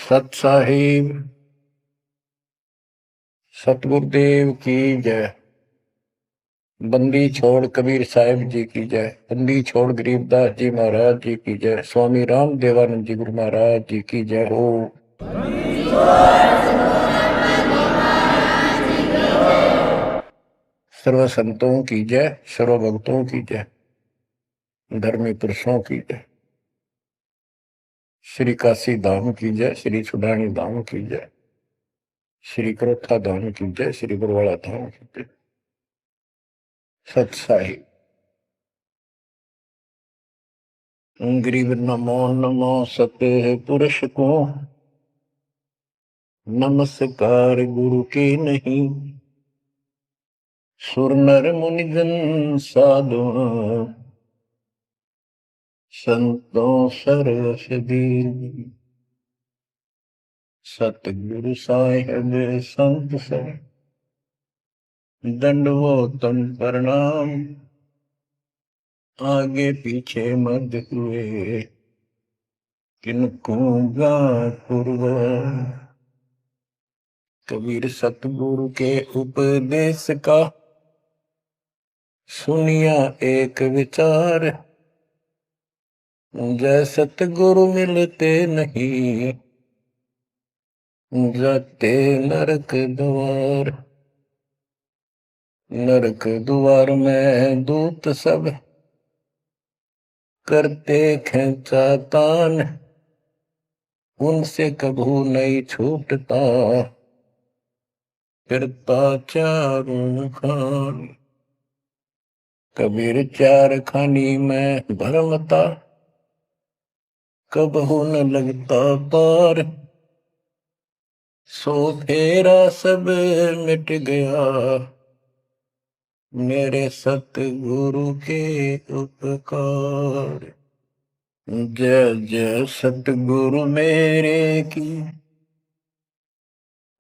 सत साहिब सतगुरुदेव की जय। बंदी छोड़ कबीर साहिब जी की जय। बंदी छोड़ गरीबदास जी महाराज जी की जय। स्वामी राम देवानंद जी गुरु महाराज जी की जय हो। सर्व संतों की जय, सर्व भक्तों की जय, धर्मी पुरुषों की जय। श्री काशी धाम की जय, श्री सुडानी धाम की जय, श्री करोथा धाम की जय, श्री बरवाड़ा धाम की जय। सत साहिब गरीब नमो नमो सत्य पुरुष को, नमस्कार गुरु के नहीं। सुर नर मुनि जन साधु, संतों सरसदी। सतगुरु साहिब संत सब, दंडवतन प्रणाम। आगे पीछे मत हुए, किनको पूर्व। कबीर सतगुरु के उपदेश का, सुनिया एक विचार। जय सतगुरु मिलते नहीं, जाते नरक द्वार। नरक द्वार में दूत सब, करते खेचातान। उनसे कभू नहीं छूटता, फिरता चारों खान। कबीर चार खानी में भरमता, कबहू न लगता पार। सो फेरा सब मिट गया, मेरे सतगुरु के उपकार। जय जय सतगुरु मेरे की,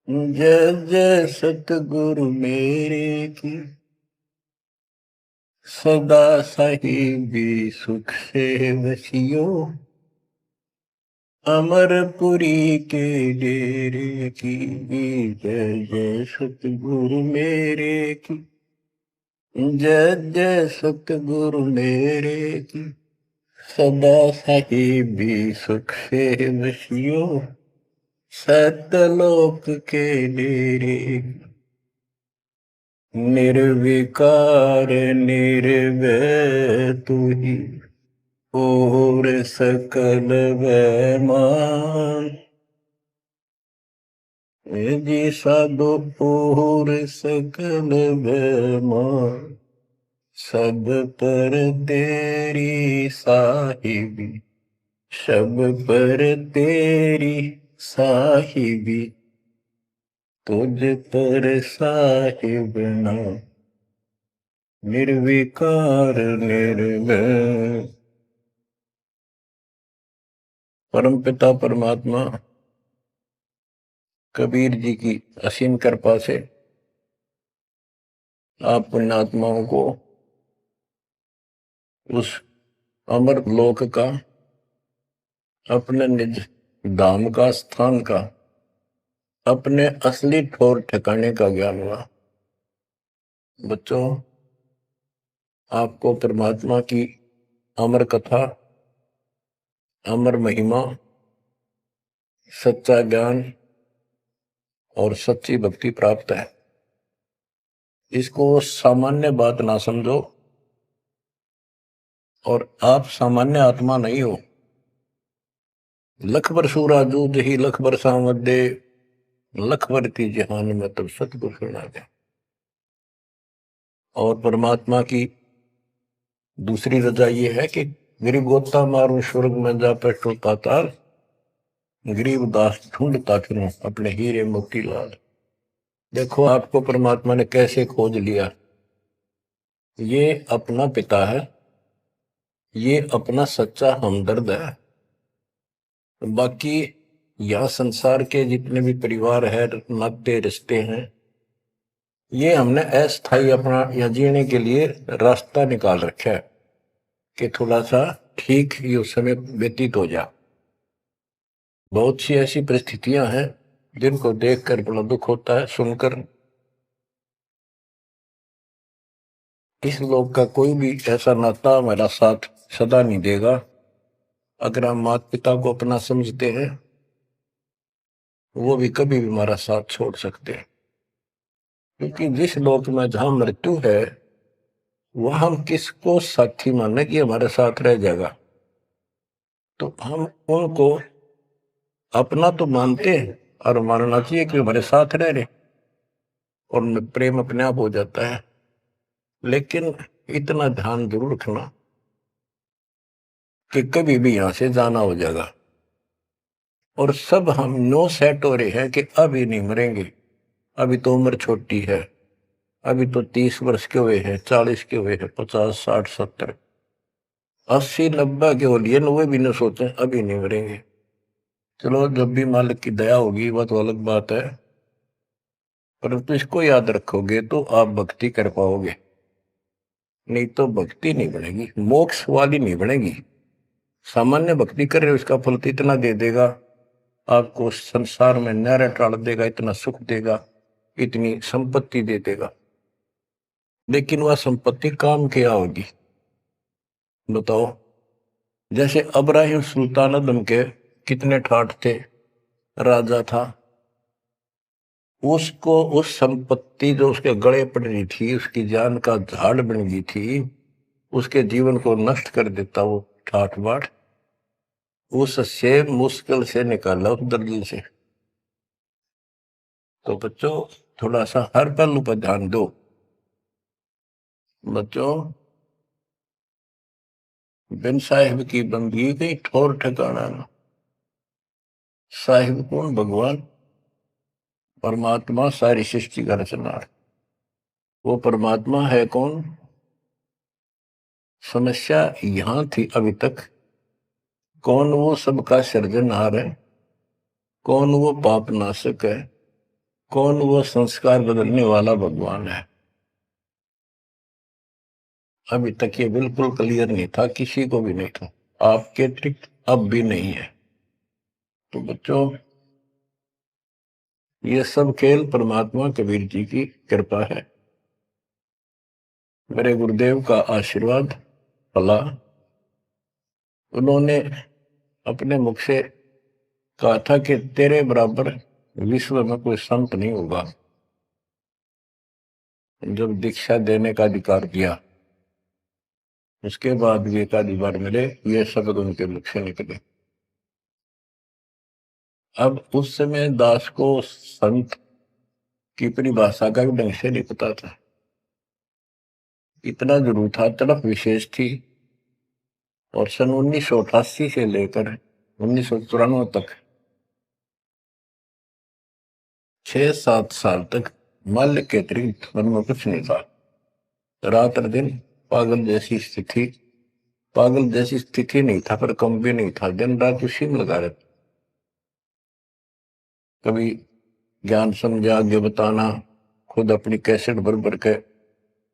जय जय सतगुरु मेरे की। सदा साहिबी सुख से वसियो, अमरपुरी के डेरे की। जय जय सतगुरु मेरे की, जय जय सतगुरु मेरे की। सदा साहिबी सुख से वसियो, सतलोक के डेरे। निर्विकार निर्भय तू ही, और सकल वैमान। जी साधो और सकल वैमान। सब पर तेरी साहिबी, सब पर तेरी साहिबी। तुझ पर साहिब ना, निर्विकार निर्भय। परम पिता परमात्मा कबीर जी की असीम कृपा से आप पुण्यात्माओं को उस अमर लोक का, अपने निज धाम का, स्थान का, अपने असली ठोर ठिकाने का ज्ञान हुआ। बच्चों, आपको परमात्मा की अमर कथा, अमर महिमा, सच्चा ज्ञान और सच्ची भक्ति प्राप्त है। इसको सामान्य बात ना समझो, और आप सामान्य आत्मा नहीं हो। लख बर सूरा दूध ही लख बर सामद दे, लख बरती जहान में तब सतगुरु सुना दे। और परमात्मा की दूसरी रजा ये है कि गरीब गोता मारू स्वर्ग में जा पेटो पाताल। गरीब दास ढूंढता फिरूं अपने हीरे मोती लाल। देखो आपको परमात्मा ने कैसे खोज लिया। ये अपना पिता है, ये अपना सच्चा हमदर्द है। बाकी यह संसार के जितने भी परिवार है, नाते रिश्ते हैं, ये हमने अस्थायी अपना या जीने के लिए रास्ता निकाल रखा है कि थोड़ा सा ठीक ये समय व्यतीत हो जा। बहुत सी ऐसी परिस्थितियां हैं जिनको देखकर बड़ा दुख होता है सुनकर। इस लोक का कोई भी ऐसा नाता हमारा साथ सदा नहीं देगा। अगर हम माता पिता को अपना समझते हैं, वो भी कभी भी हमारा साथ छोड़ सकते हैं, क्योंकि जिस लोक में जहां मृत्यु है, वह हम किसको साथी माने कि हमारे साथ रह जाएगा। तो हम उनको अपना तो मानते हैं और मानना चाहिए कि हमारे साथ रह रहे, और प्रेम अपने आप हो जाता है। लेकिन इतना ध्यान जरूर रखना कि कभी भी यहां से जाना हो जाएगा, और सब हम नो सेट हो रहे हैं कि अभी नहीं मरेंगे, अभी तो उम्र छोटी है, अभी तो 30 वर्ष के हुए हैं, 40 के हुए हैं, 50, 60, 70, 80, 90 के हो लिए, 90 भी न सोचे अभी नहीं मरेंगे। चलो, जब भी मालिक की दया होगी वह तो अलग बात है, परंतु इसको याद रखोगे तो आप भक्ति कर पाओगे, नहीं तो भक्ति नहीं बनेगी, मोक्ष वाली नहीं बनेगी। सामान्य भक्ति कर रहे हो, इसका फल तो इतना दे देगा, आपको संसार में नहरें टाल देगा, इतना सुख देगा, इतनी संपत्ति दे देगा, लेकिन वह संपत्ति काम क्या होगी बताओ। जैसे अब्राहिम सुल्तान अदम के कितने ठाठ थे, राजा था, उसको उस संपत्ति जो उसके गले पड़ रही थी, उसकी जान का झाड़ बन गई थी, उसके जीवन को नष्ट कर देता वो ठाठ बाट, उससे मुश्किल से निकाला उस दलदल से। तो बच्चों, थोड़ा सा हर पहलू पर ध्यान दो। बच्चों, बिन साहिब की बंदगी गई ठोर ठिकाना ना। साहिब कौन? भगवान परमात्मा, सारी सृष्टि का रचनार। वो परमात्मा है कौन? समस्या यहां थी अभी तक, कौन वो सबका सृजनहार है, कौन वो पाप नाशक है, कौन वो संस्कार बदलने वाला भगवान है। अभी तक ये बिल्कुल क्लियर नहीं था, किसी को भी नहीं था, आपके अतिरिक्त अब भी नहीं है। तो बच्चों, ये सब खेल परमात्मा कबीर जी की कृपा है, मेरे गुरुदेव का आशीर्वाद फला। उन्होंने अपने मुख से कहा था कि तेरे बराबर विश्व में कोई संत नहीं होगा। जब दीक्षा देने का अधिकार दिया, उसके बाद भी एक आधी बार मिले, ये शब्द उनके मुख से निकले। अब उस समय दास को संत की परिभाषा का भी ढंग से नहीं पता था, इतना जरूर था, तड़प विशेष थी। और सन 1988 से लेकर 1994 तक 6-7 साल तक मालिक के अतिरिक्त मन में कुछ नहीं था। रात और दिन पागल जैसी स्थिति, पागल जैसी स्थिति नहीं था, पर कम भी नहीं था, दिन रात उसी में लगा रहता। कभी ज्ञान समझा आगे बताना, खुद अपनी कैसेट भर भर के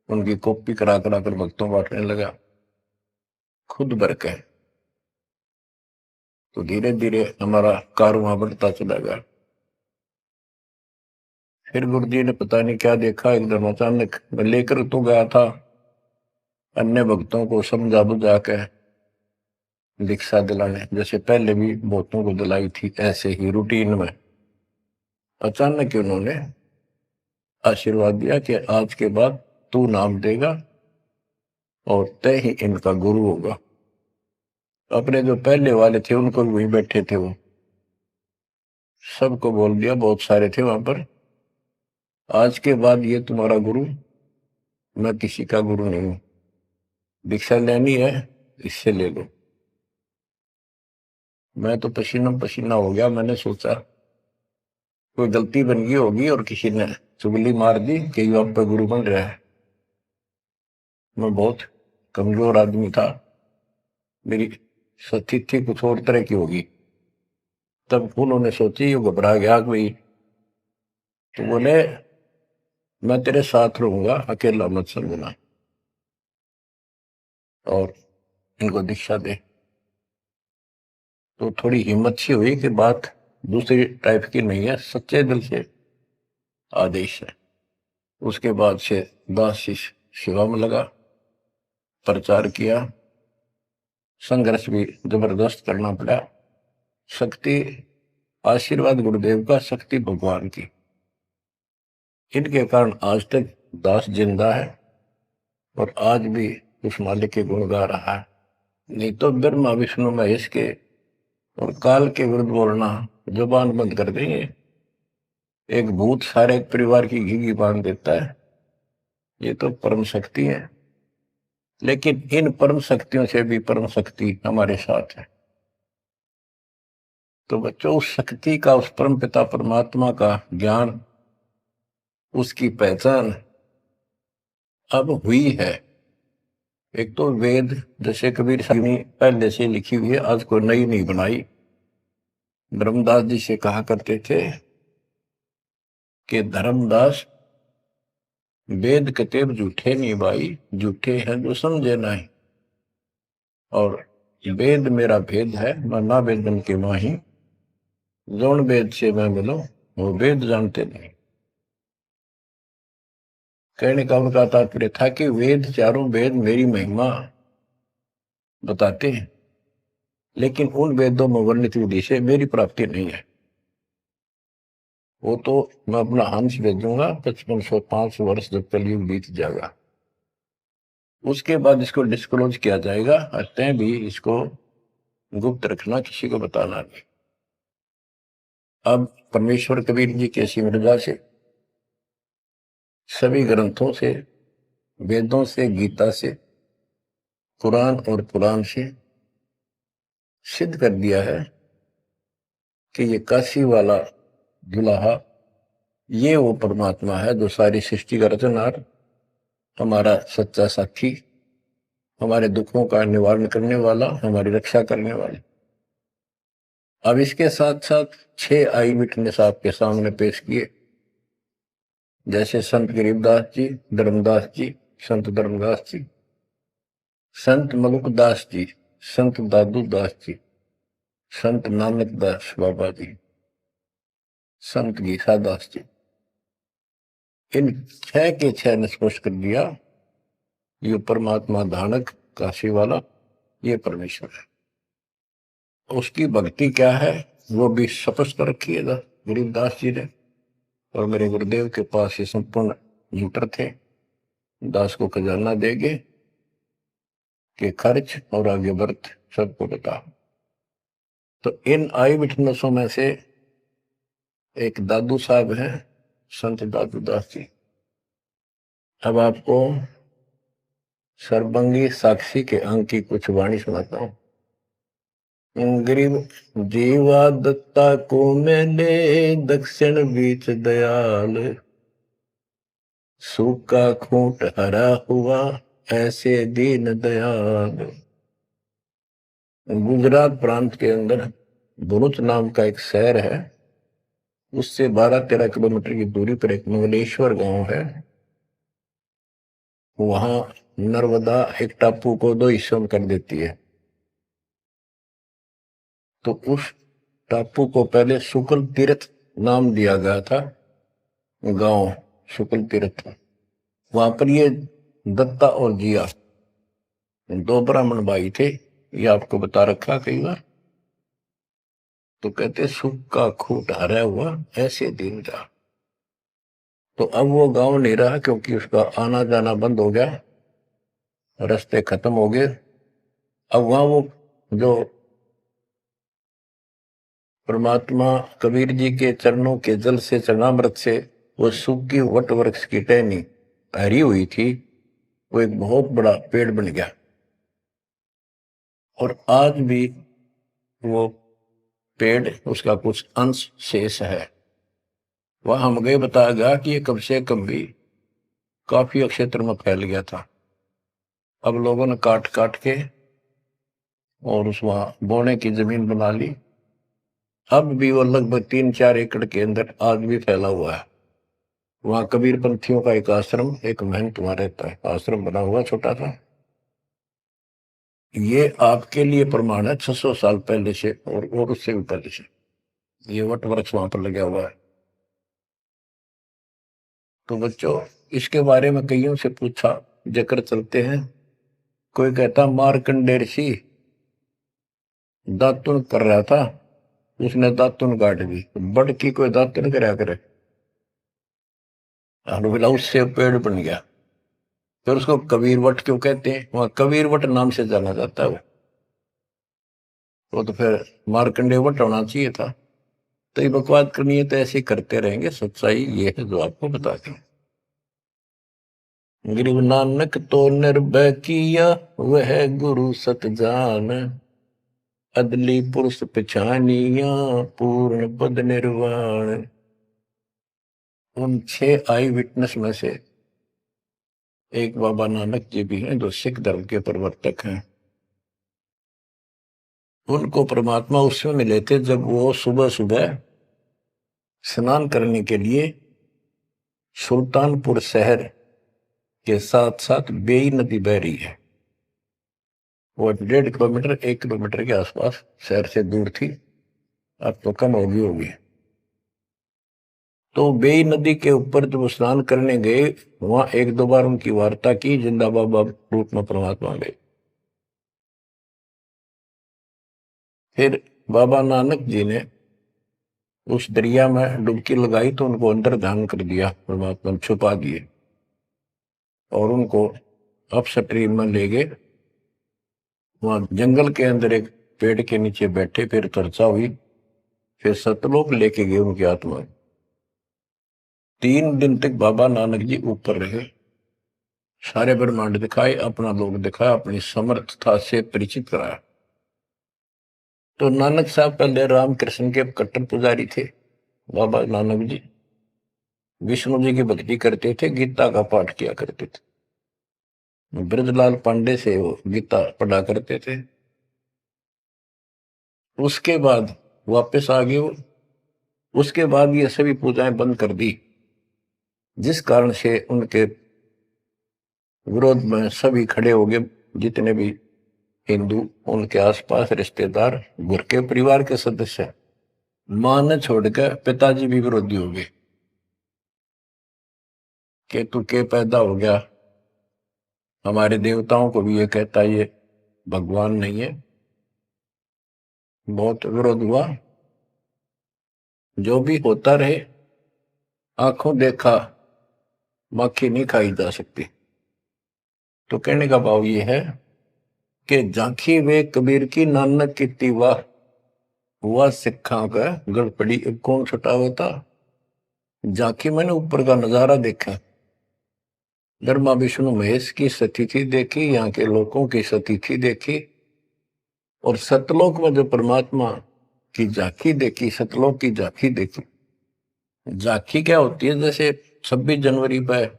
उनकी कॉपी करा करा कर भक्तों बांटने लगा, खुद भर के। तो धीरे धीरे हमारा कारवां बढ़ता चला गया। फिर गुरु जी ने पता नहीं क्या देखा, एकदम अचानक मैं लेकर तो गया था अन्य भक्तों को समझा बुझा के दीक्षा दिलाने, जैसे पहले भी बहुतों को दिलाई थी, ऐसे ही रूटीन में। अचानक उन्होंने आशीर्वाद दिया कि आज के बाद तू नाम देगा और तय ही इनका गुरु होगा। अपने जो पहले वाले थे उनको भी वहीं बैठे थे, वो सबको बोल दिया, बहुत सारे थे वहां पर, आज के बाद ये तुम्हारा गुरु, मैं किसी का गुरु नहीं हूं, दीक्षा लेनी है इससे ले लो। मैं तो पसीना पसीना हो गया, मैंने सोचा कोई गलती बन गई होगी और किसी ने चुगली मार दी कि ये आप पे गुरु बन रहा है। मैं बहुत कमजोर आदमी था, मेरी स्थिति कुछ और तरह की होगी। तब उन्होंने सोची, ये घबरा गया कोई, तो बोले मैं तेरे साथ रहूंगा, अकेला मत समझना, और इनको दीक्षा दे। तो थोड़ी हिम्मत सी हुई कि बात दूसरी टाइप की नहीं है, सच्चे दिल से आदेश है। उसके बाद से दास शिष्य सेवा में लगा, प्रचार किया, संघर्ष भी जबरदस्त करना पड़ा। शक्ति आशीर्वाद गुरुदेव का, शक्ति भगवान की, इनके कारण आज तक दास जिंदा है और आज भी उस मालिक के गुण गा रहा है। नहीं तो ब्रह्मा विष्णु महेश के और काल के विरुद्ध बोलना जुबान बंद कर देंगे। एक भूत सारे परिवार की घी बांध देता है, ये तो परम शक्ति है। लेकिन इन परम शक्तियों से भी परम शक्ति हमारे साथ है। तो बच्चों, उस शक्ति का, उस परम पिता परमात्मा का ज्ञान, उसकी पहचान अब हुई है। एक तो वेद, जैसे कबीर साहब ने पहले से लिखी हुई है, आज कोई नई नहीं बनाई। धर्मदास जी से कहा करते थे कि धर्मदास, वेद कतेब झूठे नहीं भाई, झूठे हैं जो समझे नहीं। और वेद मेरा भेद है, मैं ना वेदन के माही, जौन वेद से मैं मिलो वो वेद जानते नहीं। कहने का उनका तात्पर्य था कि वेद, चारों वेद मेरी महिमा बताते हैं, लेकिन उन वेदों में वर्णित विधि से मेरी प्राप्ति नहीं है। वो तो मैं अपना हंस भेजूंगा 5505 वर्ष जब कलयुग बीत जाएगा, उसके बाद इसको डिस्क्लोज किया जाएगा। तय भी इसको गुप्त रखना, किसी को बताना नहीं। अब परमेश्वर कबीर जी की ऐसी मृदा से, सभी ग्रंथों से, वेदों से, गीता से, कुरान और पुराण से सिद्ध कर दिया है कि ये काशी वाला दुल्हा, ये वो परमात्मा है जो सारी सृष्टि का रचनहार, हमारा सच्चा साक्षी, हमारे दुखों का निवारण करने वाला, हमारी रक्षा करने वाला। अब इसके साथ साथ 6 आई विटनेस आपके सामने पेश किए, जैसे संत गरीबदास जी, धर्मदास जी, संत धर्मदास जी, संत मलुकदास जी, संत दादू दास जी, संत नानक दास बाबा जी, संत गीसा दास जी। इन 6 के 6 ने स्पष्ट कर दिया, ये परमात्मा धानक काशी वाला, ये परमेश्वर है। उसकी भक्ति क्या है वो भी स्पष्ट कर रखी है गरीबदास जी ने। और मेरे गुरुदेव के पास ये संपूर्ण यूटर थे, दास को खजाना देंगे कि खर्च और आगे वर्त सबको बता। तो इन आई विटनेसों में से एक दादू साहब हैं, संत दादू दास जी। अब आपको सर्वंगी साक्षी के अंक की कुछ वाणी सुनाता हूं। गरीब जीवा दत्ता को मैंने, दक्षिण बीच दयाल, सूखा खूंट हरा हुआ ऐसे दीन दयाल। गुजरात प्रांत के अंदर भरूच नाम का एक शहर है, उससे 12-13 किलोमीटर की दूरी पर एक मंगलेश्वर गांव है। वहां नर्मदा एक टापू को 2 हिस्सों में कर देती है। तो उस टापू को पहले शुक्ल तीर्थ नाम दिया गया था, गांव शुक्ल तीर्थ। वहां पर ये दत्ता और जिया 2 ब्राह्मण भाई थे, ये आपको बता रखा कई बार। तो कहते सुख का खूट हरा हुआ ऐसे दिन का। तो अब वो गांव नहीं रहा, क्योंकि उसका आना जाना बंद हो गया, रास्ते खत्म हो गए। अब वहां वो जो परमात्मा कबीर जी के चरणों के जल से, चरणामृत से वो सूखी वट वृक्ष की टहनी भरी हुई थी, वो एक बहुत बड़ा पेड़ बन गया। और आज भी वो पेड़, उसका कुछ अंश शेष है। वह हम गए, बताया गया कि ये कम से कम भी काफी क्षेत्र में फैल गया था। अब लोगों ने काट काट के और उस वहां बोने की जमीन बना ली। अब भी वो लगभग 3-4 एकड़ के अंदर आज भी फैला हुआ है। वहां कबीर पंथियों का एक आश्रम, एक महंत वहां रहता है, आश्रम बना हुआ छोटा सा। ये आपके लिए प्रमाण है 600 साल पहले से और उससे भी पहले से ये वट वृक्ष वहां पर लगा हुआ है। तो बच्चों इसके बारे में कईयों से पूछा, जिक्र चलते हैं। कोई कहता मार्कंडेय ऋषि दातुन कर रहा था, उसने दातुन काट दी। बड़ की कोई दातुन कराया करे, और बोला उससे पेड़ बन गया। फिर उसको कबीर वट क्यों कहते हैं, वहां कबीर वट नाम से जाना जाता है वो तो फिर मार्कंडेय वट होना चाहिए था। तो ये बकवाद करनी है तो ऐसे ही करते रहेंगे, सच्चाई ये है जो आपको बता दें। गुरु नानक तो निर्भय किया, वह गुरु सत जान, अदली पुरुष पिछानिया, पूर्ण पद निर्वाण। उन 6 आई विटनेस में से एक बाबा नानक जी भी हैं, जो सिख धर्म के प्रवर्तक हैं। उनको परमात्मा उस समय मिले थे जब वो सुबह सुबह स्नान करने के लिए सुल्तानपुर शहर के साथ साथ बेई नदी बह रही है, वो 1.5 किलोमीटर 1 किलोमीटर के आसपास शहर से दूर थी, अब तो कम होगी। तो बेई नदी के ऊपर जब स्नान करने गए, वहां 1-2 बार उनकी वार्ता की, जिंदा बाबा रूप में परमात्मा गए। फिर बाबा नानक जी ने उस दरिया में डुबकी लगाई तो उनको अंदर ध्यान कर दिया, परमात्मा छुपा दिए और उनको अपस्ट्रीम में ले गए। वहां जंगल के अंदर एक पेड़ के नीचे बैठे, फिर चर्चा हुई, फिर सतलोक लेके गए उनकी आत्मा। 3 दिन तक बाबा नानक जी ऊपर रहे, सारे ब्रह्मांड दिखाए, अपना लोक दिखाया, अपनी समर्थता से परिचित कराया। तो नानक साहब पहले रामकृष्ण के कट्टर पुजारी थे। बाबा नानक जी विष्णु जी की भक्ति करते थे, गीता का पाठ किया करते थे। ब्रजलाल पांडे से वो गीता पढ़ा करते थे। उसके बाद वापस आ गए वो। उसके बाद ये सभी पूजाएं बंद कर दी, जिस कारण से उनके विरोध में सभी खड़े हो गए, जितने भी हिंदू, उनके आसपास रिश्तेदार, घर के परिवार के सदस्य। मां ने छोड़कर पिताजी भी विरोधी हो गए कि तू के पैदा हो गया, हमारे देवताओं को भी ये कहता ये भगवान नहीं है। बहुत विरोध हुआ। जो भी होता रहे, आंखों देखा मक्खी नहीं खाई जा सकती। तो कहने का भाव ये है कि झांकी वे कबीर की नानक की तीवा हुआ सिखा का गड़पड़ी कौन छुटावा था। झांकी मैंने ऊपर का नजारा देखा, ब्रह्मा विष्णु महेश की स्थिति देखी, यहाँ के लोगों की स्थिति देखी, और सतलोक में जो परमात्मा की झांकी देखी, सतलोक की झांकी देखी। झांकी क्या होती है, जैसे 26 जनवरी पर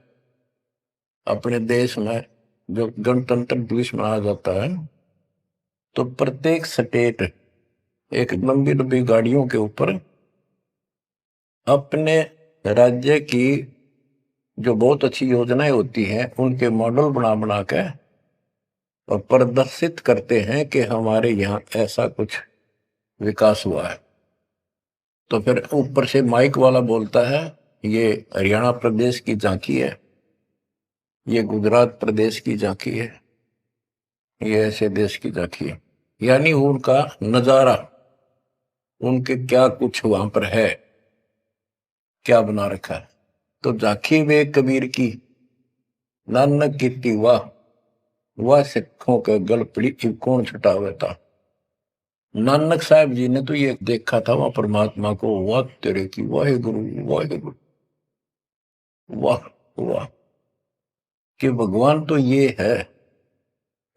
अपने देश में जो गणतंत्र दिवस मनाया जाता है, तो प्रत्येक स्टेट एक लंबी लंबी गाड़ियों के ऊपर अपने राज्य की जो बहुत अच्छी योजनाएं होती हैं उनके मॉडल बना बना के और प्रदर्शित करते हैं कि हमारे यहाँ ऐसा कुछ विकास हुआ है। तो फिर ऊपर से माइक वाला बोलता है ये हरियाणा प्रदेश की झांकी है, ये गुजरात प्रदेश की झांकी है, ये ऐसे देश की झांकी है। यानी उनका नजारा, उनके क्या कुछ वहां पर है, क्या बना रखा है। तो झांकी वे कबीर की नानक की वाह, वह सिखों के गल पड़ी कौन छुटावे था। नानक साहब जी ने तो ये देखा था वहां परमात्मा को, वाह तेरे की वाहे गुरु वाहे गुरु, वाह वाह, कि भगवान तो ये है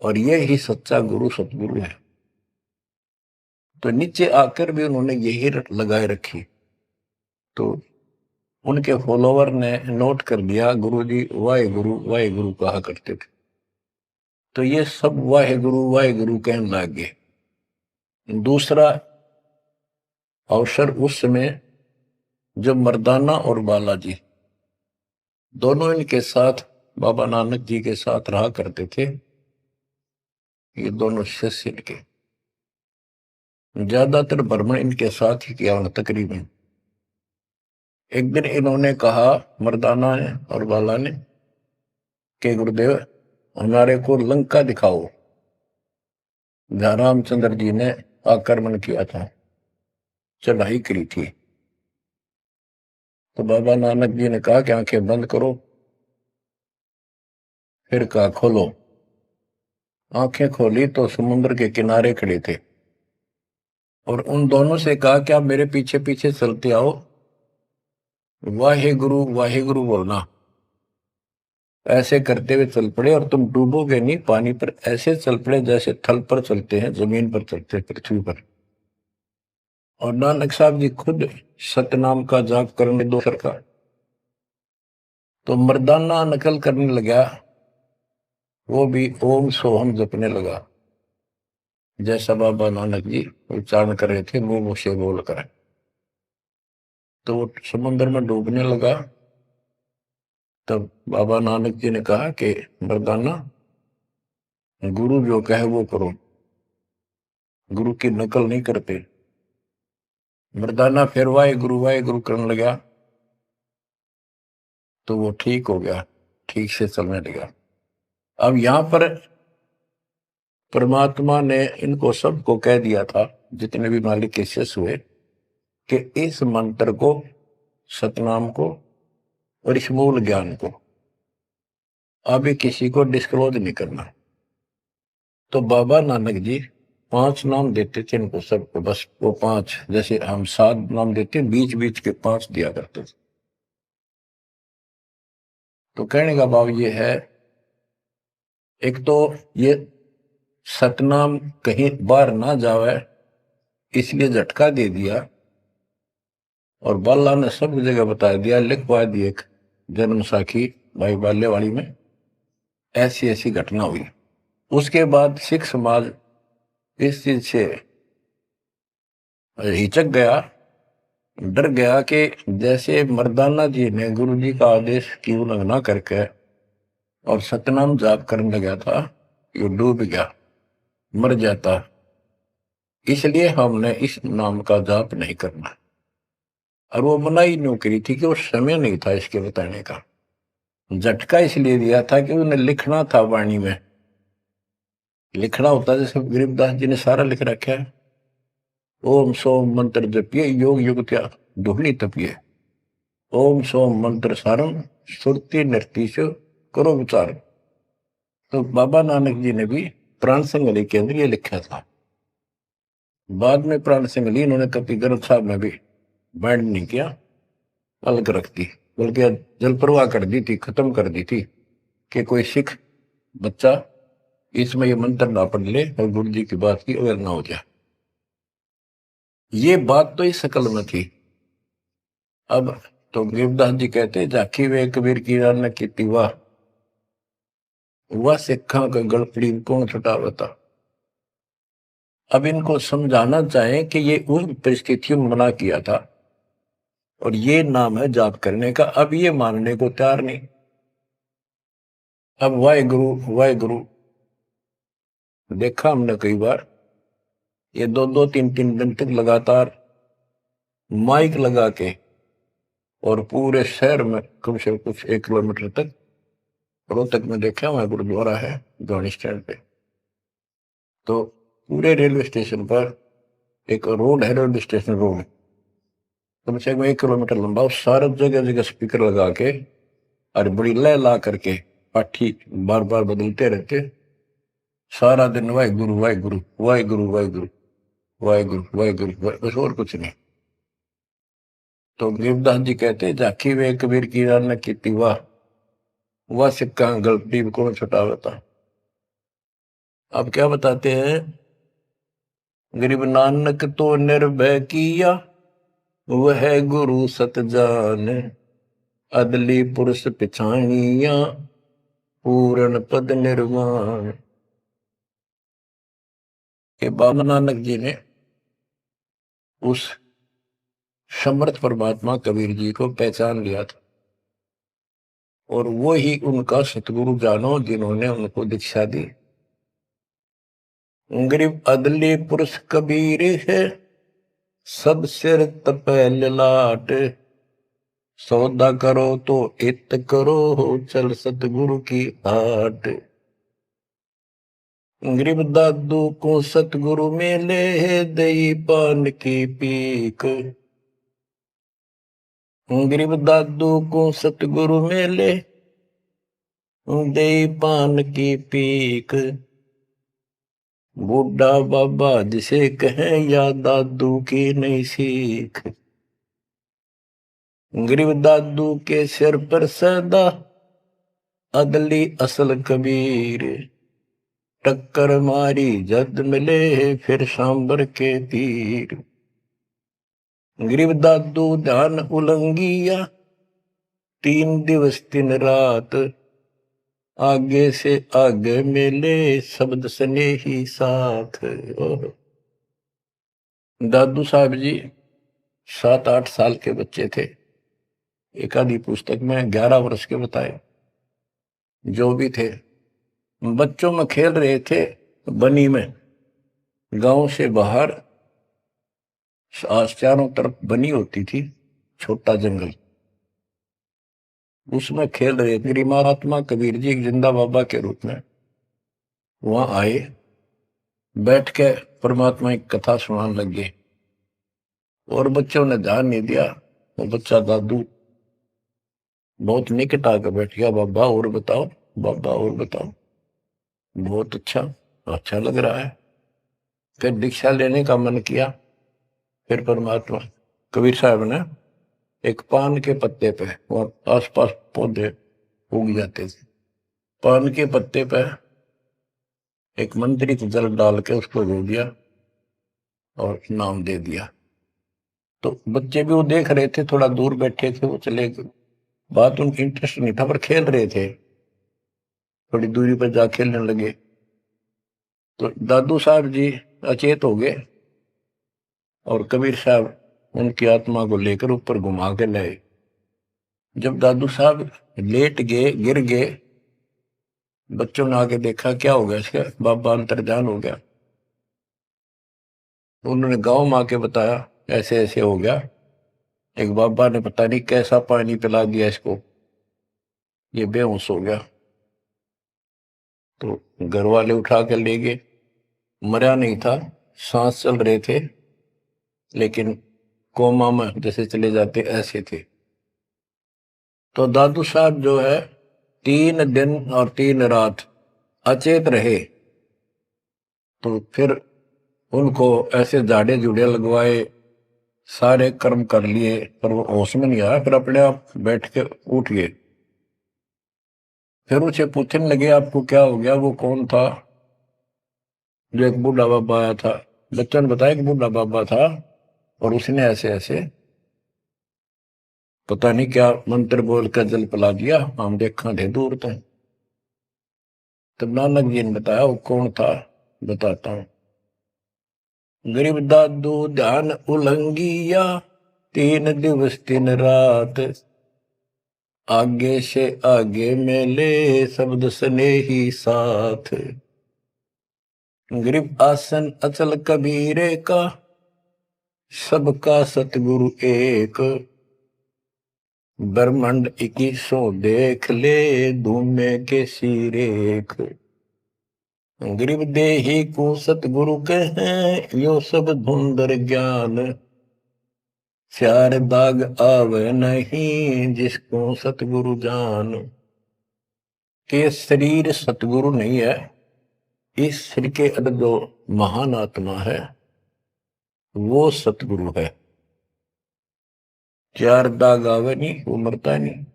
और ये ही सच्चा गुरु सतगुरु है। तो नीचे आकर भी उन्होंने यही लगाए रखी। तो उनके फॉलोवर ने नोट कर दिया, गुरु जी वाहे गुरु कहा करते थे। तो ये सब वाहे गुरु कहने लग गए। दूसरा अवसर उस समय जब मर्दाना और बालाजी दोनों इनके साथ बाबा नानक जी के साथ रहा करते थे, ये दोनों शिष्य इनके, ज्यादातर भ्रमण इनके साथ ही किया उन्होंने तकरीबन। एक दिन इन्होंने कहा, मर्दाना ने और बाला ने, कि गुरुदेव हमारे को लंका दिखाओ, जहां रामचंद्र जी ने आक्रमण किया था, चढ़ाई करी थी। तो बाबा नानक जी ने कहा कि आंखें बंद करो, फिर कहा खोलो। आंखें खोली तो समुद्र के किनारे खड़े थे, और उन दोनों से कहा कि आप मेरे पीछे पीछे चलते आओ, वाहे गुरु बोलना। ऐसे करते हुए चल पड़े, और तुम डूबोगे नहीं पानी पर, ऐसे चल पड़े जैसे थल पर चलते हैं, जमीन पर चलते हैं, पृथ्वी पर। और नानक साहब जी खुद सतनाम का जाप करने दो सरकार, तो मर्दाना नकल करने लगा, वो भी ओम सोहम जपने लगा, जैसा बाबा नानक जी उच्चारण कर रहे थे मुंह से बोलकर। तो वो समुद्र में डूबने लगा। तब बाबा नानक जी ने कहा कि मर्दाना, गुरु जो कहे वो करो, गुरु की नकल नहीं करते। मर्दाना फिर वाहे गुरु करने लगा, तो वो ठीक हो गया, ठीक से चलने लगा। अब यहां पर परमात्मा ने इनको सबको कह दिया था, जितने भी मालिक के शिष्य हुए, कि इस मंत्र को, सतनाम को और इस मूल ज्ञान को अभी किसी को डिस्क्लोज नहीं करना। तो बाबा नानक जी 5 नाम देते थे इनको सबको, बस वो 5, जैसे हम 7 नाम देते, बीच बीच के 5 दिया करते थे। तो कहने का भाव ये है, एक तो ये सतनाम कहीं बाहर ना जावे, इसलिए झटका दे दिया, और बाला ने सब जगह बता दिया, लिखवा दी एक जन्म साखी भाई बाल्यवाड़ी में, ऐसी ऐसी घटना हुई। उसके बाद सिख समाज इस चीज से हिचक गया, डर गया कि जैसे मर्दाना जी ने गुरु जी का आदेश की उल्लंघना करके और सतनाम जाप करने लगा था, ये डूब गया, मर जाता, इसलिए हमने इस नाम का जाप नहीं करना। और वो मनाही न्यू करी थी कि वो समय नहीं था इसके बताने का। झटका इसलिए दिया था कि उन्हें लिखना था, वाणी में लिखना होता, जैसे गरीबदास जी ने सारा लिख रखा है, ओम सोम मंत्र जपिए, योग युगत्या दुहनी तपिए, ओम सोम मंत्र सारम, सुरति नृत्य करो विचार। तो बाबा नानक जी ने भी प्राण संगली के अंदर ये लिखा था। बाद में प्राण संगली इन्होंने कभी ग्रंथ साहब में भी बैंड नहीं किया, अलग रख दी, बल्कि जल प्रवाह कर दी थी, खत्म कर दी थी, कि कोई सिख बच्चा इसमें ये मंत्र ना पढ़ ले और गुरु जी की बात की अवेयर ना हो जाए। ये बात तो इस शकल में थी। अब तो गरीबदास जी कहते, झाकी वे कबीर की रान की वाह, वह सिखा का गड़पड़ी कौन छुटावता। अब इनको समझाना चाहे कि ये उन परिस्थितियों में मना किया था, और ये नाम है जाप करने का। अब ये मानने को तैयार नहीं। अब वाहे गुरु देखा हमने कई बार, ये 2-2 3-3 दिन तक लगातार माइक लगा के, और पूरे शहर में कम से कम कुछ 1 किलोमीटर तक, रोहतक में देखा वहां गुरुद्वारा है गाड़ी स्टैंड पे, तो पूरे रेलवे स्टेशन पर एक रोड है, रेलवे स्टेशन रोड कम से कम 1 किलोमीटर लंबा, उस सारे जगह जगह स्पीकर लगा के और बड़ी लय ला करके पाठी बार बार बदलते रहते, सारा दिन वाहे गुरु वाहे गुरु वाहे गुरु वाहे गुरु वाहे गुरु वाहे गुरु, बस और कुछ नहीं। तो गरीबदास जी कहते, झाकी वे कबीर की रान की वाह, वह सिक्का गलती कौन छुटावता। अब क्या बताते हैं, गरीब नानक तो निर्भय किया, वह गुरु सत जान, अदली पुरुष पिछाणिया, पूर्ण पद निर्वाण। के बाबा नानक जी ने उस समर्थ परमात्मा कबीर जी को पहचान लिया था, और वो ही उनका सतगुरु जानो, जिन्होंने उनको दीक्षा दी। गरीब अदली पुरुष कबीर है, सब सिर तपे ललाट। सौदा करो तो इत करो, चल सतगुरु की हाट। गरीब दादू को सतगुरु मेले, दई पान की पीक। गरीब दादू को सतगुरु मेले, दई पान की पीक। बूढ़ा बाबा जिसे कहें, या दादू की नई सीख। गरीब दादू के सिर पर सदा, अदली असल कबीर। टक्कर मारी जद मिले, फिर सांबर के तीर। गरीब दादू ध्यान उलंगिया, 3 दिवस 3 रात। आगे से आगे मिले, शब्द स्नेही साथ। दादू साहब जी 7-8 साल के बच्चे थे। एक आधी पुस्तक में 11 वर्ष के बताए। जो भी थे, बच्चों में खेल रहे थे बनी में। गांव से बाहर चारों तरफ बनी होती थी, छोटा जंगल, उसमें खेल रहे थे। महात्मा कबीर जी एक जिंदा बाबा के रूप में वहां आए, बैठ के परमात्मा की कथा सुनाने लगे और बच्चों ने ध्यान नहीं दिया। वो बच्चा दादू बहुत निकट आकर बैठ गया, बाबा और बताओ, बाबा और बताओ। बहुत अच्छा, अच्छा लग रहा है। फिर दीक्षा लेने का मन किया। फिर परमात्मा कबीर साहब ने एक पान के पत्ते पे, और आसपास पौधे उग जाते थे, पान के पत्ते पे एक मंत्रित जल डाल के उसको धो दिया और नाम दे दिया। तो बच्चे भी वो देख रहे थे, थोड़ा दूर बैठे थे, वो चले गए। बात उनकी इंटरेस्ट नहीं था, पर खेल रहे थे। थोड़ी दूरी पर जा खेलने लगे तो दादू साहब जी अचेत हो गए और कबीर साहब उनकी आत्मा को लेकर ऊपर घुमा के लाए। जब दादू साहब लेट गए, गिर गए, बच्चों ने आके देखा क्या हो गया इसका, बाबा अंतर्ध्यान हो गया। उन्होंने गांव में आके बताया ऐसे ऐसे हो गया। एक बाबा ने पता नहीं कैसा पानी पिला दिया इसको, ये बेहोश हो गया। तो घर वाले उठा कर ले गए। मरा नहीं था, सांस चल रहे थे, लेकिन कोमा में जैसे चले जाते ऐसे थे। तो दादू साहब जो है 3 दिन और 3 रात अचेत रहे। तो फिर उनको ऐसे झाड़े जुड़े लगवाए, सारे कर्म कर लिए, पर वो होश में नहीं आया। फिर अपने आप बैठ के उठ गए। फिर उसे पूछने लगे आपको क्या हो गया, वो कौन था? जो एक बूढ़ा बाबा आया था। बच्चों ने बताया कि बूढ़ा बाबा था और उसने ऐसे ऐसे पता नहीं क्या मंत्र बोल कर जल पिला दिया, हम देखा थे दूर तक। तब नानक जी ने बताया वो कौन था, बताता हूं। गरीब दादू ध्यान उलंगिया, 3 दिवस 3 रात। आगे से आगे मेले, शब्द स्नेही साथ। गरीब आसन अचल कबीरे का, सबका सतगुरु एक। ब्रह्मांड 2100 देख ले, धूमे के सिरेख। गरीब देही को सतगुरु कहें, यो सब धुंधर ज्ञान। 4 दाग आवे नहीं, जिसको सतगुरु जान। के शरीर सतगुरु नहीं है, इस शरीर के अंदर जो महान आत्मा है वो सतगुरु है। 4 दाग आवे नहीं, वो मरता नहीं।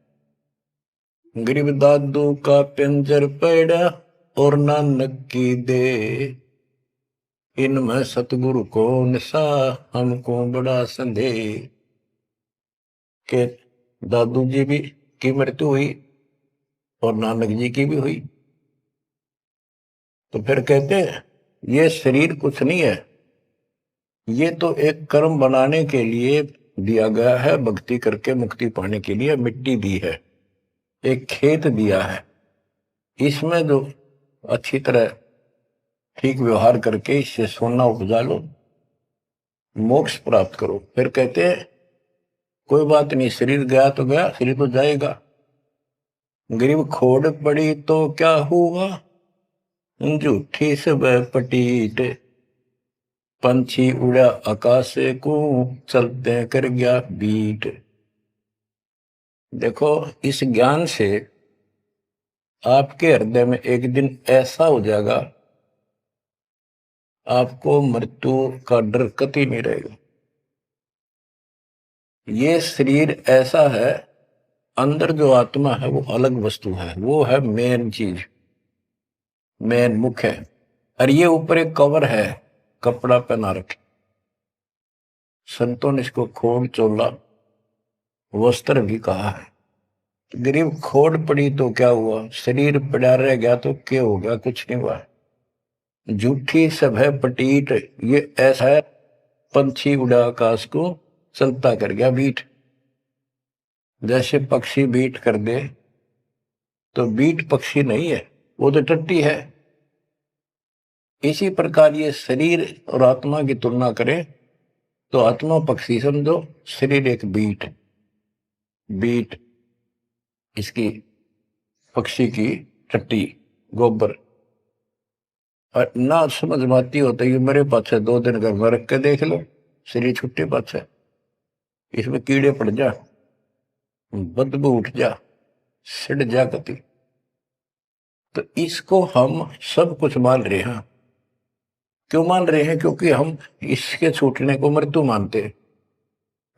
गरीब दादू का पिंजर पड़ा, और नानक की दे। इनमें सतगुरु को निशा, हमको बड़ा संदेह। के दादू जी भी की मृत्यु हुई और नानक जी की भी हुई। तो फिर कहते हैं ये शरीर कुछ नहीं है, ये तो एक कर्म बनाने के लिए दिया गया है, भक्ति करके मुक्ति पाने के लिए मिट्टी दी है, एक खेत दिया है। इसमें जो अच्छी तरह ठीक व्यवहार करके इससे सोना उपजा लो, मोक्ष प्राप्त करो। फिर कहते हैं कोई बात नहीं, शरीर गया तो गया, शरीर तो जाएगा। गरीब खोड़ पड़ी तो क्या हुआ, झूठी सब पटीट, पंछी उड़ा आकाश को, चलते कर गया बीट। देखो, इस ज्ञान से आपके हृदय में एक दिन ऐसा हो जाएगा, आपको मृत्यु का डर कतई नहीं रहेगा। ये शरीर ऐसा है, अंदर जो आत्मा है वो अलग वस्तु है, वो है मेन चीज, मेन मुख्य है। और ये ऊपर एक कवर है, कपड़ा पहना रखे। संतों ने इसको खोड़ चोला वस्त्र भी कहा है। गरीब खोड़ पड़ी तो क्या हुआ, शरीर पड़ा रह गया तो क्या हो गया, कुछ नहीं हुआ। झूठी सब है पटीट, ये ऐसा है पंछी उड़ा आकाश को, चलता कर गया बीट। जैसे पक्षी बीट कर दे तो बीट पक्षी नहीं है, वो तो टट्टी है। इसी प्रकार ये शरीर और आत्मा की तुलना करें तो आत्मा पक्षी समझो, शरीर एक बीट, बीट इसकी पक्षी की टट्टी, गोबर। और ना समझ में आती होता है मेरे पास 2 दिन का घर रख के देख लो, शरीर छुट्टे पास है, इसमें कीड़े पड़ जा, बदबू उठ जा, सिड़ जा कति। तो इसको हम सब कुछ मान रहे हैं। क्यों मान रहे हैं, क्योंकि हम इसके छूटने को मृत्यु मानते हैं।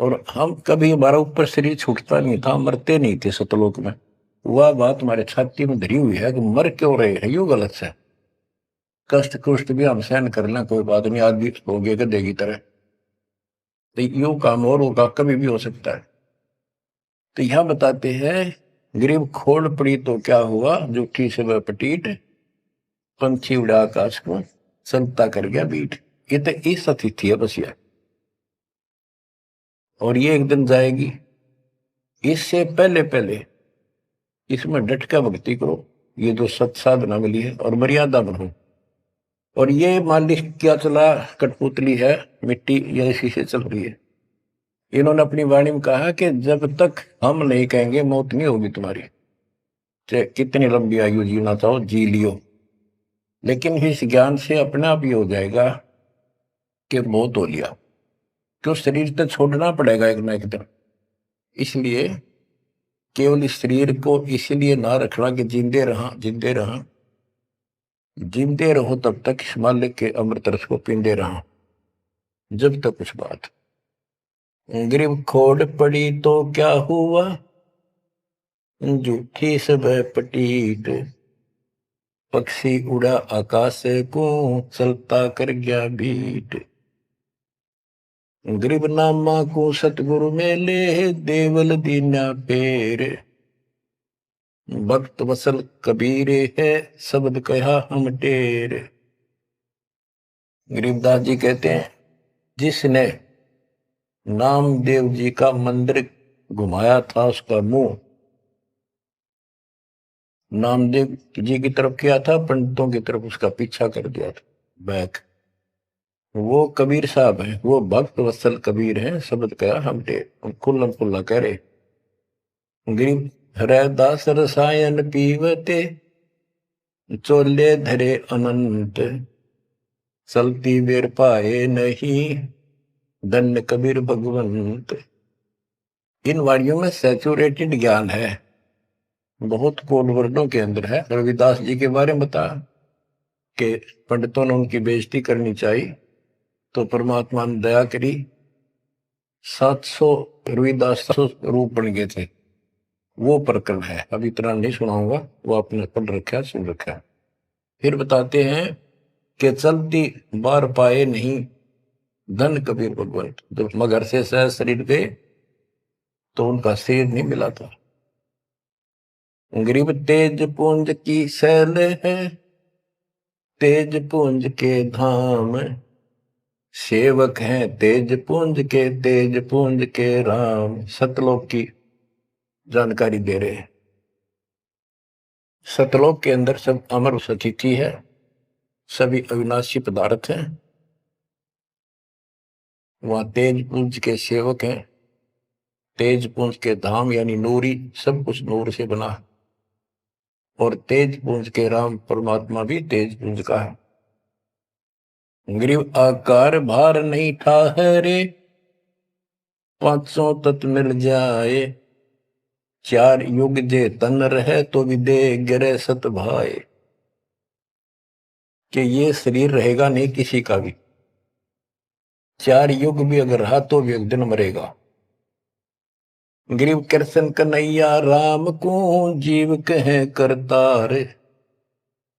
और हम कभी, हमारा ऊपर शरीर छूटता नहीं था, मरते नहीं थे सतलोक में। वह बात हमारे छाती में धरी हुई है कि मर क्यों रहे हैं, यू गलत है। कष्ट कुष्ट भी हम सहन कर लें, कोई बात नहीं, आदमी हो गए गधे की तरह, तो यू काम और होगा, कभी भी हो सकता है। तो यहां बताते हैं गरीब खोड़ पड़ी तो क्या हुआ, जूठी से वह पटीट, पंछी उड़ा आकाश को, चलता कर गया बीट। ये तो इस अतिथि है बस यह, और ये एक दिन जाएगी। इससे पहले पहले इसमें डट कर भक्ति करो, ये जो सत साधना मिली है, और मर्यादा बनो। और ये मालिक क्या चला, कठपुतली है, मिट्टी या इसी से चल रही है। इन्होंने अपनी वाणी में कहा कि जब तक हम नहीं कहेंगे मौत नहीं होगी तुम्हारी, चाहे कितनी लंबी आयु जीना चाहो जी लियो। लेकिन इस ज्ञान से अपने आप ये हो जाएगा कि मौत हो लिया, क्यों शरीर तो छोड़ना पड़ेगा एक ना एक दिन। इसलिए केवल इस शरीर को इसलिए ना रखना कि जिंदे रहा, जिंदे रहा, जिंदे रहो तब तक इस मालिक के अमृत रस को पींदे रहा, जब तक कुछ बात। गरीब खोड़ पड़ी तो क्या हुआ, झूठी सब पटीट, पक्षी उड़ा आकाश को, चलता कर गया बीट। गरीब नामा को सतगुरु मेले, देवल दीना पेर, भक्त वसल कबीरे है, शब्द कहा हम टेर। गरीबदास जी कहते हैं जिसने नामदेव जी का मंदिर घुमाया था, उसका मुंह नामदेव जी की तरफ किया था, पंडितों की तरफ उसका पीछा कर दिया था, बैक। वो कबीर साहब हैं, वो भक्त वत्सल कबीर हैं, शब्द कहा हम टेर, खुल्लम खुल्ला कह रहे। गरीब हरदास रसायन पीवते, चोले धरे अनंत, चलती बेर पाए नहीं, धन्य कबीर भगवंत। इन वाणियों में सैचुरेटेड ज्ञान है, बहुत कोड वर्णों के अंदर है। रविदास जी के बारे में बता कि पंडितों ने उनकी बेइज्जती करनी चाहिए तो परमात्मा ने दया करी, 700 रविदास 700 रूप बन गए थे। वो प्रकरण है, अब इतना नहीं सुनाऊंगा, वो आपने पढ़ रखा, सुन रखा है। फिर बताते हैं कि चलती बार पाए नहीं, धन कबीर भगवंत। जब मगर से सह शरीर गए तो उनका शरीर नहीं मिला था। गरीब तेज पुंज की शैल है, तेज पुंज के धाम, सेवक हैं तेज पुंज के, तेज पुंज के राम। सतलोक की जानकारी दे रहे हैं। सतलोक के अंदर सब अमर अतिथि है, सभी अविनाशी पदार्थ हैं। वहां तेज पुंज के सेवक हैं, तेज पुंज के धाम यानी नूरी, सब कुछ नूर से बना है। और तेज पुंज के राम परमात्मा भी तेज पुंज का है। ग्रीव आकार भार नहीं ठाहरे, पांचों तत्व मिल जाए। चार युग जे तन रहे तो भी दे गिरे सत भाए। कि ये शरीर रहेगा नहीं किसी का भी, चार युग भी अगर रहा तो भी एक दिन मरेगा। ग्रीव कृष्ण कन्हैया राम को जीव कहे करतार।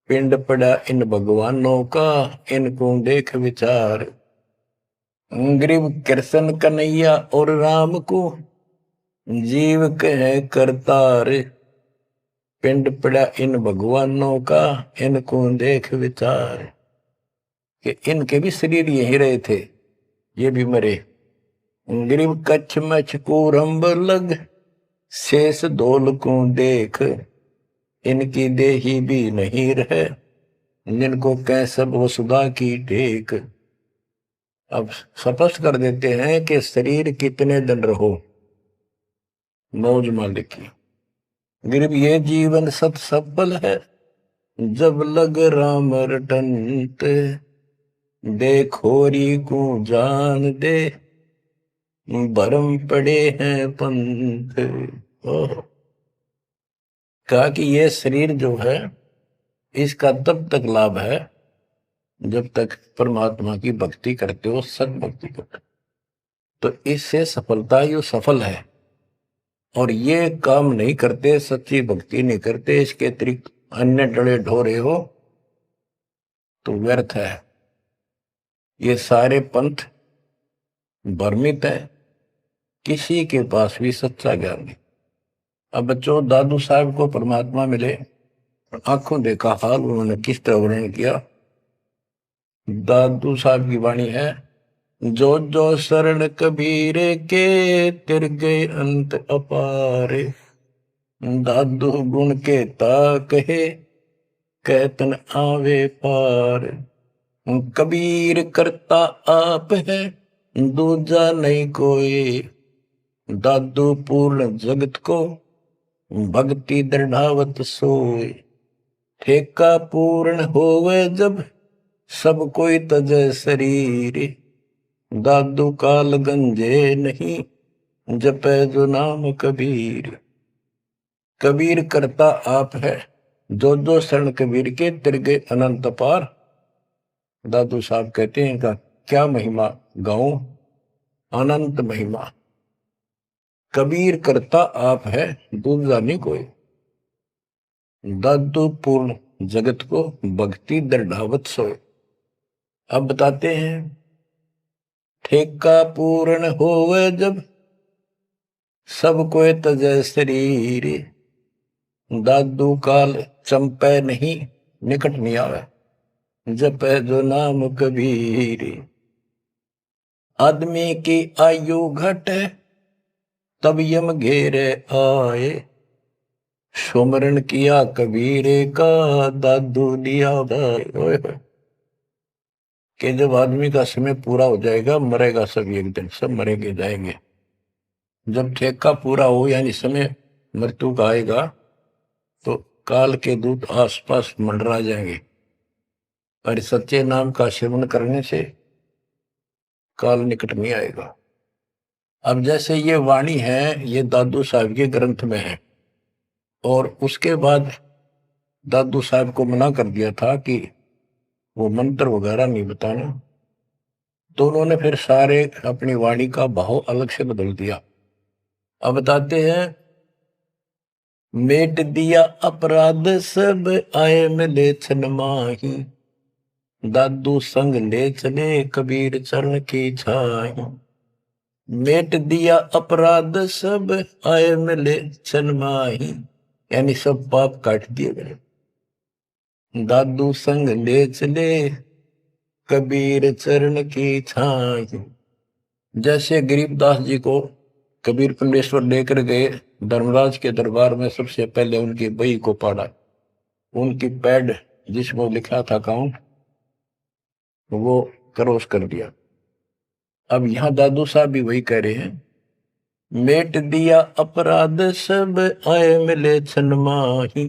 पिंड पड़ा इन भगवानों का, इनको देख विचार। ग्रीव कृष्ण कन्हैया और राम को जीव कहे करतार। पिंड पड़ा इन भगवानों का, इनको देख विचार। कि इनके भी शरीर यही रहे थे, ये भी मरे। ग्रीव कच्छ मछ कूरंब लग, शेष धोल को देख। इनकी देही भी नहीं रहे, जिनको कह सब वसुधा की टेक। अब स्पष्ट कर देते हैं कि शरीर कितने दिन रहो, मौज मालिक की। गिरब ये जीवन सत सफल है, जब लग राम रटंत। देखोरी को जान दे, भरम पड़े हैं पंथ। कहा कि ये शरीर जो है इसका तब तक लाभ है जब तक परमात्मा की भक्ति करते हो, सत भक्ति करते हो, तो इससे सफलता यो सफल है। और ये काम नहीं करते, सच्ची भक्ति नहीं करते, इसके अतिरिक्त अन्य डले ढोरे हो तो व्यर्थ है। ये सारे पंथ भ्रमित है, किसी के पास भी सच्चा ज्ञान नहीं। अब बच्चों, दादू साहब को परमात्मा मिले, आंखों देखा हाल उन्होंने किस तरह वर्णन किया। दादू साहब की वाणी है, जो जो शरण कबीर के, तिर गए अंत अपार। दादू गुण के ता कहे, कहतन आवे पार। कबीर करता आप है, दूजा नहीं कोई। दादू पूर्ण जगत को, भक्ति दृढ़ावत सोए। ठेका पूर्ण होवे जब, सब कोई तजय शरीर। दादू काल गंजे नहीं, जपे जो नाम कबीर। कबीर करता आप है, जो शरण कबीर के तिर गए अनंत पार। दादू साहब कहते हैं इनका क्या महिमा गाऊं, अनंत महिमा। कबीर करता आप है, दूसरा नहीं कोई। दादू पूर्ण जगत को, भक्ति दृढ़ावत सोए। अब बताते हैं, ठेका पूर्ण होवे जब, सब कोई तजय शरीर। दादू काल चंपे नहीं, निकट नहीं आवे, जपे जो नाम कबीर। आदमी की आयु घटे, तब यम घेरे आए। सुमरण किया कबीर का, दादू दिया भाई। कि जब आदमी का समय पूरा हो जाएगा, मरेगा सब एक दिन, सब मरेंगे जाएंगे। जब ठेका पूरा हो यानी समय मृत्यु का आएगा, तो काल के दूत आसपास मंडरा जाएंगे। और सच्चे नाम का सेवन करने से काल निकट नहीं आएगा। अब जैसे ये वाणी है, ये दादू साहब के ग्रंथ में है, और उसके बाद दादू साहब को मना कर दिया था कि वो मंत्र वगैरह नहीं बताना, तो उन्होंने फिर सारे अपनी वाणी का भाव अलग से बदल दिया। अब बताते हैं, मेट दिया अपराध सब, आए मिले छन माही। दादू संग ले चले, कबीर चरण की छाही। मेट दिया अपराध सब, आए मिले छन माही। यानी सब पाप काट दिए गए। दादू संग ले चले, कबीर चरण की छाही। जैसे गरीबदास जी को कबीर पंडेश्वर लेकर गए धर्मराज के दरबार में, सबसे पहले उनकी बही को पढ़ा, उनकी पैड जिसमें लिखा था काउंट, वो क्रॉस कर दिया। अब यहां दादू साहब भी वही कह रहे हैं, मेट दिया अपराध सब आए मिले छन माही,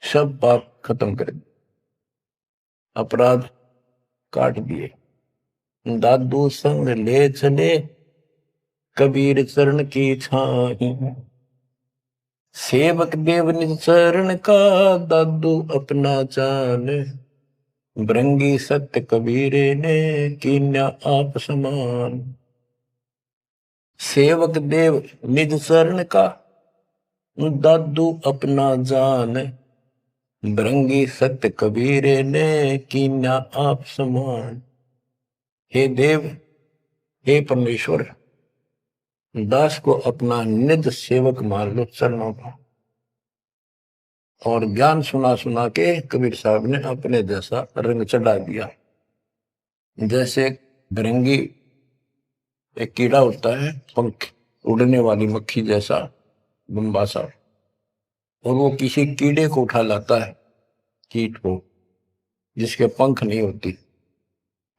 सब पाप खत्म कर दिए, अपराध काट दिए। दादू संग ले चले कबीर चरण की छाही, सेवक देव निज चरण का दादू अपना जान, भृंगी सत्य कबीरे ने कीन्या आप समान। सेवक देव निज शरण का दादू अपना जान, भृंगी सत्य कबीरे ने कीन्या आप समान। हे देव, हे परमेश्वर, दास को अपना निज सेवक मान लो चरणों का। और ज्ञान सुना सुना के कबीर साहब ने अपने जैसा रंग चढ़ा दिया। जैसे भृंगी एक कीड़ा होता है, पंख उड़ने वाली मक्खी जैसा लंबा सा, और वो किसी कीड़े को उठा लाता है, कीट को जिसके पंख नहीं होती,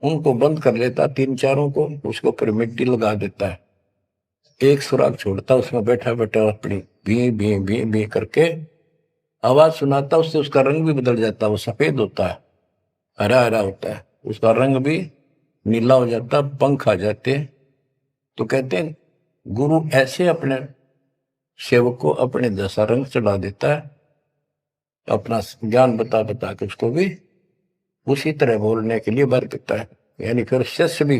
उनको बंद कर लेता, तीन चारों को, उसको फिर मिट्टी लगा देता है, एक सुराग छोड़ता, उसमें बैठा बैठा अपनी भी भी भी भी करके आवाज सुनाता, उससे उसका रंग भी बदल जाता, वो सफेद होता है, हरा हरा होता है, उसका रंग भी नीला हो जाता, पंख आ जाते हैं। तो कहते हैं गुरु ऐसे अपने सेवक को अपने जैसा रंग चढ़ा देता है, अपना ज्ञान बता बता के उसको भी उसी तरह बोलने के लिए बर देता है। यानी फिर शिष्य भी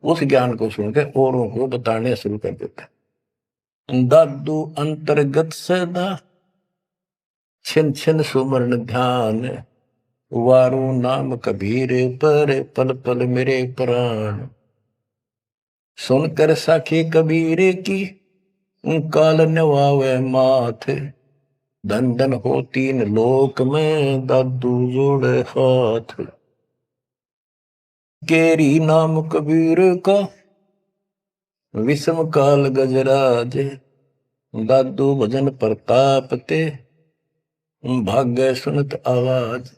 उस ज्ञान को सुनकर औरों को बताने शुरू कर देता है। दादू अंतर्गत सदा छिन छिन सुमरण ध्यान, वारू नाम कबीर पर पल पल मेरे प्राण। सुनकर साखी कबीर की काल नवावे माथ, धन धन हो तीन लोक में दादू जोड़े हाथ। केरी नाम कबीर का विषम काल गजराज, दादू भजन प्रताप ते भाग्य सुनत आवाज।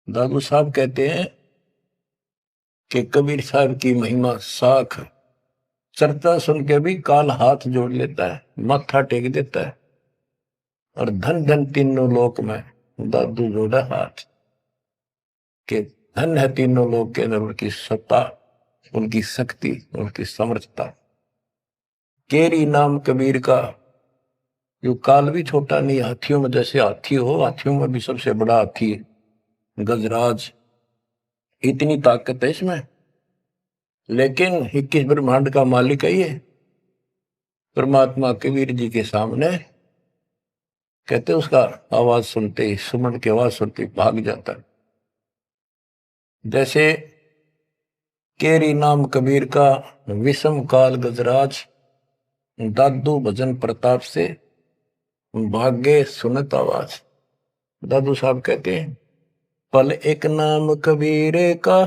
दादू साहब कहते हैं कि कबीर साहब की महिमा साख, चर्चा सुन के भी काल हाथ जोड़ लेता है, माथा टेक देता है, और धन धन तीनों लोक में दादू जोड़ा हाथ। के धन है तीनों लोक के अंदर उनकी सत्ता, उनकी शक्ति, उनकी समर्थता। केरी नाम कबीर का, जो काल भी छोटा नहीं, हाथियों में जैसे हाथी हो, हाथियों में भी सबसे बड़ा हाथी गजराज, इतनी ताकत है इसमें। लेकिन 21 ब्रह्मांड का मालिक है ये परमात्मा। कबीर जी के सामने कहते उसका आवाज सुनते ही, सुमन की आवाज सुनते ही भाग जाता है। जैसे केरी नाम कबीर का विषम काल गजराज, दादू भजन प्रताप से भाग्य सुनत आवाज। दादू साहब कहते हैं पल एक नाम कबीर का,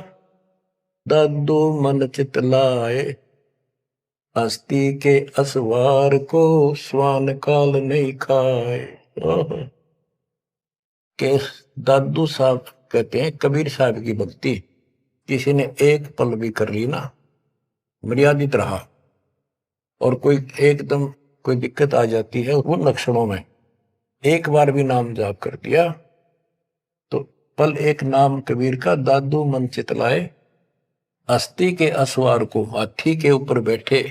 दादू मन चित लाए, हस्ती के असवार को स्वान काल नहीं खाए। के दादू साहब कहते हैं कबीर साहब की भक्ति किसी ने एक पल भी कर ली ना, मर्यादित रहा, और कोई एकदम कोई दिक्कत आ जाती है वो लक्षणों में, एक बार भी नाम जाप कर दिया तो पल एक नाम कबीर का, दादू मन चितलाए, अस्थि के असवार को, हाथी के ऊपर बैठे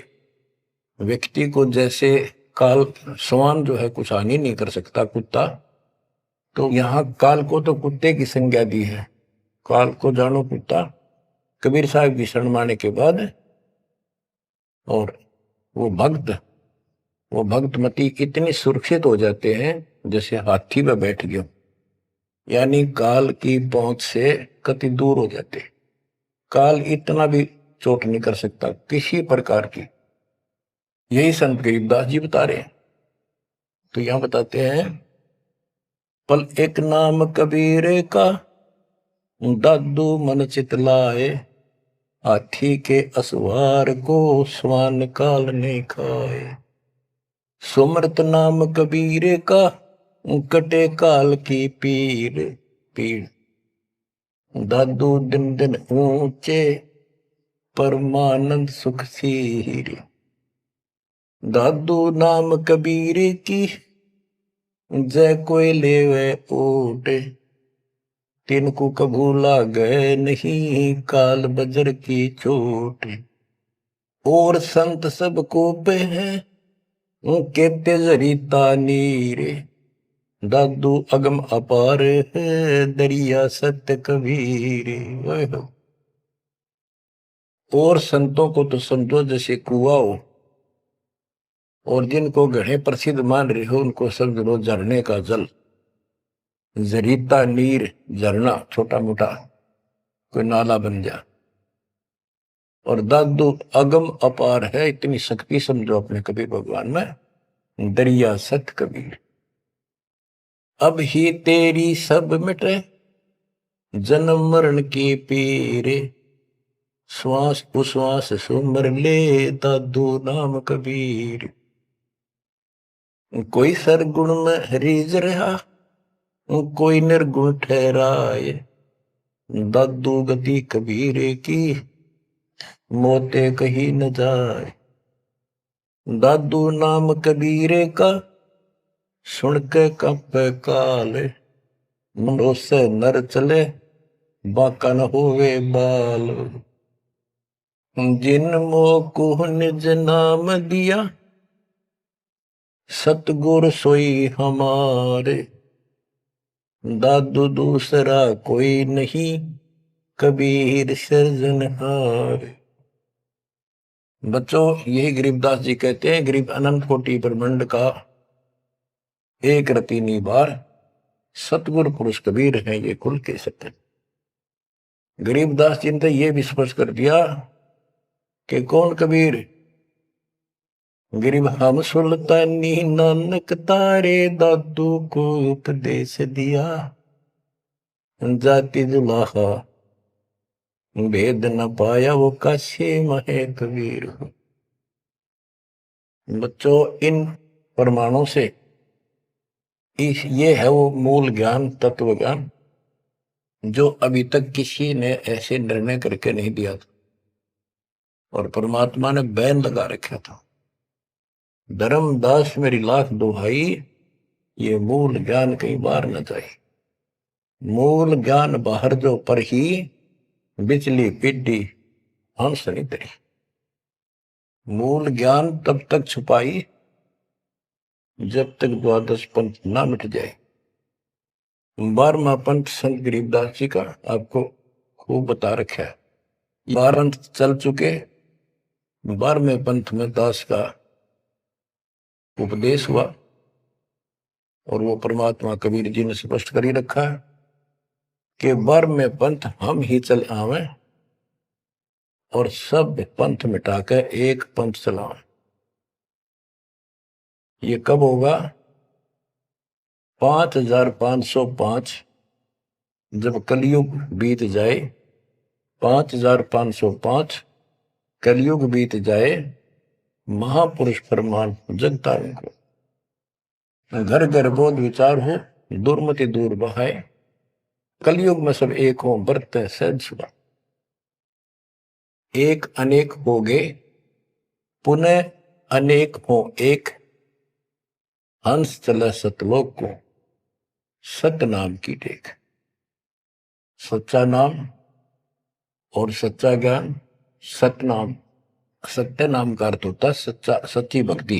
व्यक्ति को जैसे काल, स्वान जो है कुछ हानि नहीं कर सकता, कुत्ता, तो यहां काल को तो कुत्ते की संज्ञा दी है, काल को जानो कुत्ता। कबीर साहब की शरण माने के बाद और वो भक्तमती इतनी सुरक्षित हो जाते हैं जैसे हाथी में बैठ गए, यानी काल की पहुंच से कति दूर हो जाते। काल इतना भी चोट नहीं कर सकता किसी प्रकार की। यही संत गरीबदास जी बता रहे हैं। तो यहां बताते हैं पल एक नाम कबीर का, दादू मन चितलाए, हाथी के असवार को स्वान काल ने खाए। सुमरत नाम कबीर का, कटे काल की पीर। दादू दिन दिन ऊंचे परमानंद सुख सीरे। दादू नाम कबीर की जय कोई लेवे ओटे। तिनको कभू लागे नहीं काल बजर की चोट। और संत सब को पे है उनके तेजरीता नीरे। दादू अगम अपार है दरिया सत्य कबीरे। और संतों को तो समझो जैसे कुआ हो, और जिनको गढ़े प्रसिद्ध मान रहे हो उनको समझ लो झरने का जल। जरीता नीर झरना छोटा मोटा कोई नाला बन जा। और दादू अगम अपार है, इतनी शक्ति समझो अपने कबीर भगवान में। दरिया सत कबीर अब ही तेरी सब मिटे जन्म मरण की पीरे। श्वास उश्वास सुमर ले दादू नाम कबीर। कोई सरगुण में रीझ रहा कोई निर्गुण ठहराए। दादू गति कबीरे की मोते कहीं न जाए। दादू नाम कबीरे का सुन के कंपे काले। मनो से नर चले बाका न होवे बाल। जिन मोको निज नाम दिया सतगुर सोई हमारे। दादू दूसरा कोई नहीं कबीर सृजनहार। बच्चों यही गरीबदास जी कहते हैं, गरीब अनंत कोटि ब्रह्मांड का एक रति निबार सतगुरु पुरुष कबीर है ये कुल के सत्य। गरीबदास जी ने ये भी स्पष्ट कर दिया कि कौन कबीर। गरीब हम सुल्तानी नानक तारे दादू को उपदेश दिया। जाति जुलाहा भेद न पाया वो काशी महे कबीर। बच्चों इन प्रमाणों से ये है वो मूल ज्ञान तत्व ज्ञान जो अभी तक किसी ने ऐसे निर्णय करके नहीं दिया था और परमात्मा ने बैन लगा रखा था। धर्मदास मेरी लाख दुहाई ये मूल ज्ञान कई बार न जाए। मूल ज्ञान बाहर जो पर ही बिचली पिड्डी हंस नहीं तरी। मूल ज्ञान तब तक छुपाई जब तक द्वादश पंथ ना मिट जाए। 12वां पंथ संत गरीबदास जी का आपको खूब बता रखा है। 12 पंथ चल चुके, 12वें पंथ में दास का उपदेश हुआ और वो परमात्मा कबीर जी ने स्पष्ट कर ही रखा है कि 12वें पंथ हम ही चल आवे और सब पंथ मिटाकर एक पंथ चलावे। ये कब होगा? 5505 जब कलयुग बीत जाए। 5505 कलयुग बीत जाए। महापुरुष फरमान जगतारण को घर घर बोध विचार हो दुर्मति दूर बहाए। कलयुग में सब एक हो बरते सहज सुबह। एक अनेक हो गए पुनः अनेक हो एक। हंस चला सतलोक को सत नाम की टेक। सच्चा नाम और सच्चा ज्ञान। सत नाम सत्य नाम का अर्थ होता है सच्चा सच्ची भक्ति।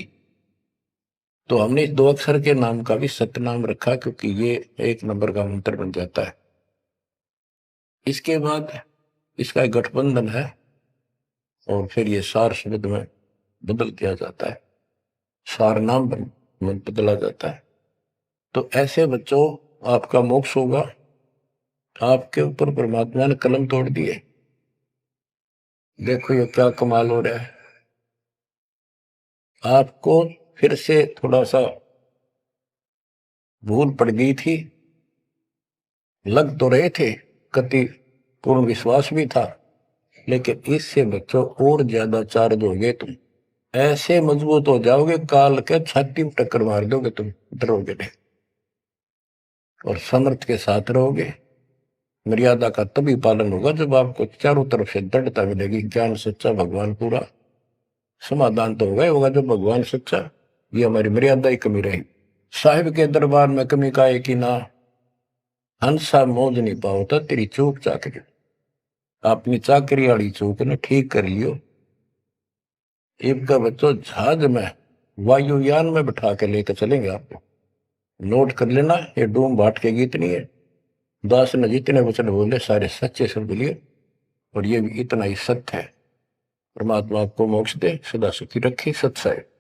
तो हमने इस 2 अक्षर के नाम का भी सत्य नाम रखा क्योंकि ये 1 नंबर का मंत्र बन जाता है। इसके बाद इसका एक गठबंधन है और फिर ये सार शब्द में बदल दिया जाता है। सार नाम बदला जाता है। तो ऐसे बच्चों आपका मोक्ष होगा। आपके ऊपर परमात्मा ने कलम तोड़ दिए। देखो ये क्या कमाल हो रहा है। आपको फिर से थोड़ा सा भूल पड़ गई थी। लग तो रहे थे, कति पूर्ण विश्वास भी था, लेकिन इससे बच्चों और ज्यादा चार्ज हो गए तुम। ऐसे मजबूत हो जाओगे काल के छाती में टक्कर मार दोगे तुम, डरोगे नहीं और समर्थ के साथ रहोगे। मर्यादा का तभी पालन होगा जब आपको चारों तरफ से दृढ़ता मिलेगी। ज्ञान सच्चा, भगवान पूरा। समाधान तो होगा जब भगवान सच्चा। ये हमारी मर्यादा ही कमी रही। साहिब के दरबार में कमी का है कि ना, हंसा मौज नहीं पाओ था तेरी चूक चाकरी। अपनी चाकरी वाली चूक ने ठीक कर लियो। इनका बच्चों जहाज में वायुयान में बिठा के लेकर चलेंगे आपको। नोट कर लेना, ये डूम बाट के गीत नहीं है। दास ने जितने वचन बोले सारे सच्चे शब्द लिए, और ये भी इतना ही सत्य है। परमात्मा आपको मोक्ष दे, सदा सुखी रखे। सत्य है।